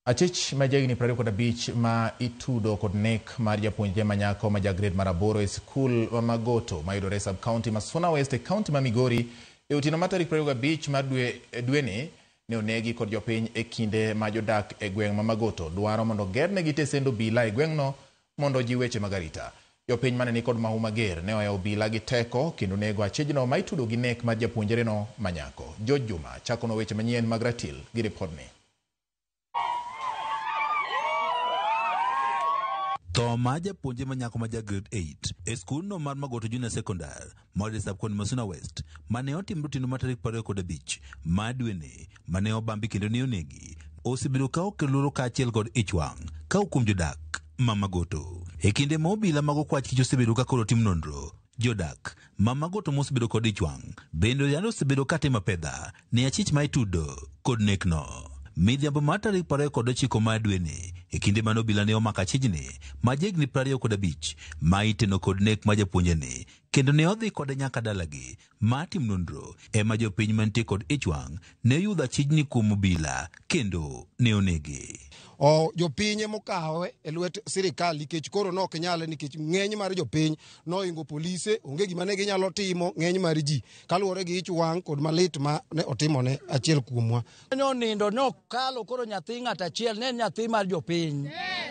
Achich majagni 25 ma itudo kod nek mar japuonjre manyako ma grade mar 8 e skul ma Magoto mayudore sub county ma Suna West e county ma Migori e otieno ma tarik 25 mar dweni ne onegi kod jopiny e kinde ma jodak e gweng' ma Magoto dwaro mondo gernegi tesend obila e gweng'no mondo ji weche mag arita. Jopiny mane ni kod mahu mager ne oyawo obila gi teko kendo nego achijno ma itudo gi nek mar japuonjreno manyako. George Juma chakono weche manyien mag Ratil gi ripodni. Toma japuonjre manyako ma grade 8 e skul no mar Magoto Junior Secondary mar sub county ma Suna West mane otim rutino ma tarik 25 ma dweni mane obambi kendo ne onegi osebiro kawo keluro kaachiel kod ichwang' kawo kuom jodak ma Magoto. E kinde ma obila mag okwach kich osebedo ka koro tim nonro, jodak ma Magoto mosebedo kod ichwang' bende yalo osebedo ka timo pedha ne achich ma itudo kod nekno. Midhiambo mar tarik 29 ma dweni e kinde mane obila ne omako achijni ma jegni 25 ma iteno kod nek ma japuonjreni kendo ne odhi kode nyaka dalagi ma tim nonro ema jopiny mantie kod ichwang' ne yudo achijni kuom obila kendo ne onege. Jopiny mokawe e lwet sirikal nikech koro nok nyale nikech ng'eny mar jopiny noingo polise onge gima ne ginyalo timo ng'eny mar ji kaluwore gi ich wang' kod malit ma ne otimone achiel kuomwa. Nindo nokalo koro nyathi ng'at achiel ne nyathi mar jopiny.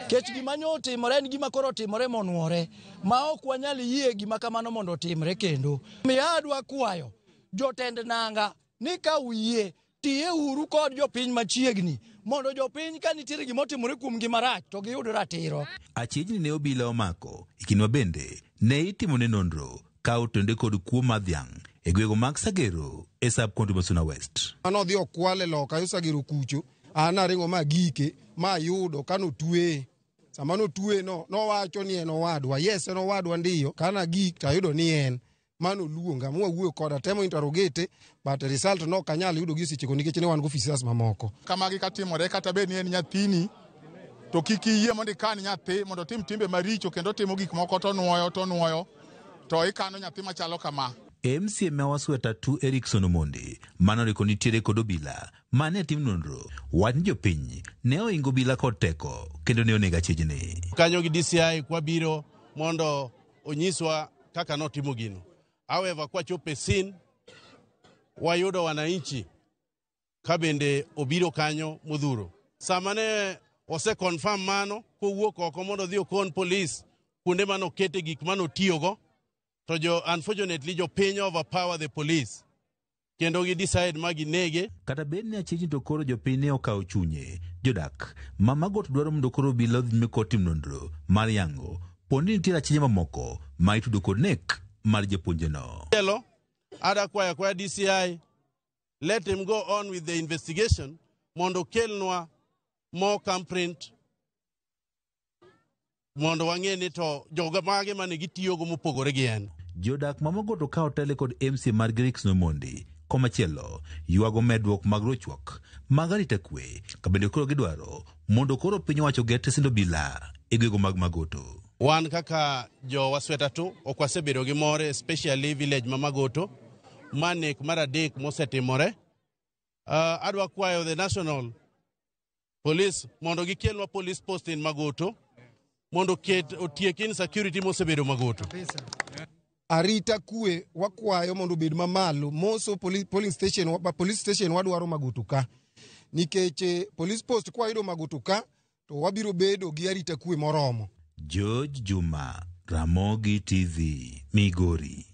Kech gima ne otimore en gima koro otimore monuore ma ok wanyal yie gima kamano mondo otimre kendo. Miyo adwa kwayo jotend nanga ni ka uyie tiye uru kod jopiny machiegni mondo jopiny ka nitiere gima otimore kuom gima rach to giyud ratiro. Achijni ne obila omako ikinwa bende ne itimo ne nonro ka otonde kod kuo madhiang' e gwego mag Sagero e sub county ma Suna West. Anodhi okwale loka yo Sagero kucho anaringo ma gike ma yudo kano tuwe. Sama no tuwe no wacho ni en owadwa. Yes en owadwa ndiyo kana gik tayudo ni en mano luonga mwawuoyo koda temo interrogate but result no kanyal yudo gi seche nikech ne wan go officers mamoko. Kama gi katimore kata be ni en nyathini to kiki yie mondo ikan nyathi mondo tim timbe maricho kendo timo gik moko to nuoyo to ikano nyathi machalo kama. MCA ma Wasweta 2 Erickson Omondi manoriko nitiere kod obila mane tim nonro wach ni jopiny ne oingo obila kod teko kendo ne onega achijni. Kanyo gi DCI kwa biro mondo onyiswa kaka notimo gino. However, kwa chope sin, wayudo wananchi kabende obiro kanyo modhuro. Samane ose confirm mano, kowuok oko mondo dhi okon police, kunde mano kete gik mano tiyogo, to unfortunately jo piny overpower the police. Kendo gi decide magi nege. Kata bed ni achijni to koro jopiny ne okawo chunye, jodak ma Magoto dwaro mondo koro obila odhi nyime kod tim nonro mar yango, pondi nitiere achije mamoko ma itudo kod nek mar japuonjeno. Hello, ada kwaya DCI, let him go on with the investigation, mondo kelnwa more thumbprint, mondo wang'eni to joga mage mane gitiyogo mopogore gi en. Jodak ma Magoto ka otele kod MC mar Erickson Omondi, komachielo, yuago medruok mag rochruok mag arita kwe, kabende koro gidwaro mondo koro piny owacho ger tesend obila e gwego mag Magoto. Wan kaka jo Wasweta 2 okwasebedo gi more especially village ma Magoto manek mar adek mosetimore. Adwa kwayo the national police mondo gikelwa police post in Magoto mondo otiek insecurity mosebedo Magoto. Arita kwe wakwayo mondo bed mamalo moso police station wadwaro Magoto ka nikech police post kwa yudo Magoto ka to wabiro bedo gi arita kwe moromo. George Juma, Ramogi TV, Migori.